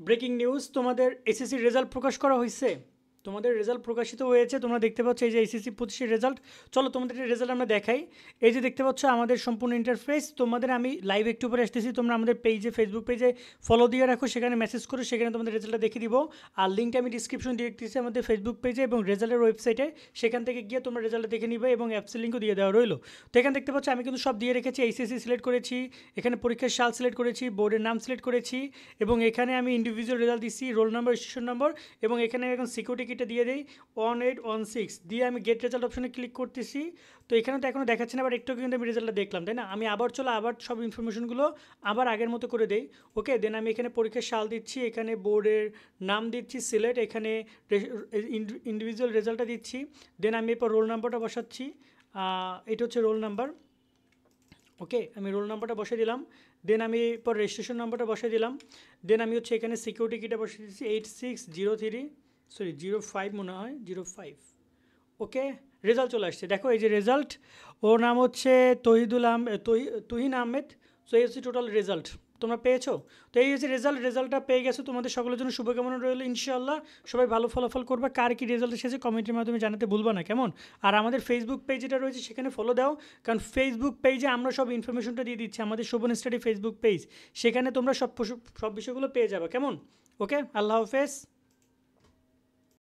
Breaking news, তোমাদের SSC result প্রকাশ করা হয়েছে। তোমাদের রেজাল্ট প্রকাশিত হয়েছে, তোমরা দেখতে পাচ্ছ এই যে এসএসসি 25-এর রেজাল্ট। চলো তোমাদের রেজাল্ট আমরা দেখাই। এই যে দেখতে পাচ্ছ আমাদের সম্পূর্ণ ইন্টারফেস। তোমাদের আমি লাইভ একটু পরে আসতেছি, তোমরা আমাদের পেজে, ফেসবুক পেজে ফলো দিয়ে রাখো, সেখানে মেসেজ করো, সেখানে তোমাদের রেজাল্টটা দেখে দিব। আর লিঙ্কটা আমি ডিসক্রিপশন দিয়ে দিচ্ছি আমাদের ফেসবুক পেজে এবং রেজাল্টের ওয়েবসাইটে, সেখান থেকে গিয়ে তোমরা রেজাল্টটা দেখে নিবে এবং অ্যাপসের লিঙ্কও দিয়ে দেওয়া রইলো। তো এখানে দেখতে পাচ্ছ আমি কিন্তু সব দিয়ে রেখেছি। এইচএসসি সিলেক্ট করেছি, এখানে পরীক্ষার সাল সিলেক্ট করেছি, বোর্ডের নাম সিলেক্ট করেছি এবং এখানে আমি ইন্ডিভিজুয়াল রেজাল্ট দিচ্ছি, রোল নাম্বার, রেজিস্ট্রেশন নম্বর এবং এখানে এখন সিকিউরিটি কিটা দিয়ে দিই 1816 দিয়ে আমি গেট রেজাল্ট অপশনে ক্লিক করতেছি। তো এখানে তো এখনও দেখাচ্ছে না, বাট একটু কিন্তু আমি রেজাল্টটা দেখলাম, তাই না? আমি আবার সব ইনফরমেশনগুলো আবার আগের মতো করে দেই। ওকে, দেন আমি এখানে পরীক্ষার সাল দিচ্ছি, এখানে বোর্ডের নাম দিচ্ছি সিলেক্ট, এখানে ইন্ডিভিজুয়াল রেজাল্টটা দিচ্ছি, দেন আমি এরপর রোল নাম্বারটা বসাচ্ছি। এটা হচ্ছে রোল নাম্বার। ওকে, আমি রোল নাম্বারটা বসিয়ে দিলাম, দেন আমি এরপর রেজিস্ট্রেশন নাম্বারটা বসিয়ে দিলাম, দেন আমি হচ্ছে এখানে সিকিউরিটি কিটা বসিয়ে দিচ্ছি 8603 মনে হয় 05। ওকে, রেজাল্ট চলে আসছে, দেখো এই যে রেজাল্ট। ওর নাম হচ্ছে তুহিন আহমেদ। সো এই হচ্ছে টোটাল রেজাল্ট, তোমরা পেয়েছো। তো এই হচ্ছে রেজাল্টটা পেয়ে গেছো। তোমাদের সকলের জন্য শুভকামনা রইলো, ইনশাআল্লাহ সবাই ভালো ফলাফল করবে। কার কি রেজাল্ট এসেছে কমেন্টের মাধ্যমে জানাতে ভুলবা না, কেমন? আর আমাদের ফেসবুক পেজ যেটা রয়েছে সেখানে ফলো দাও, কারণ ফেসবুক পেজে আমরা সব ইনফরমেশনটা দিয়ে দিচ্ছি, আমাদের শোভন স্টাডি ফেসবুক পেজ, সেখানে তোমরা সব বিষয়গুলো পেয়ে যাবে, কেমন? ওকে, আল্লাহ হাফেজ।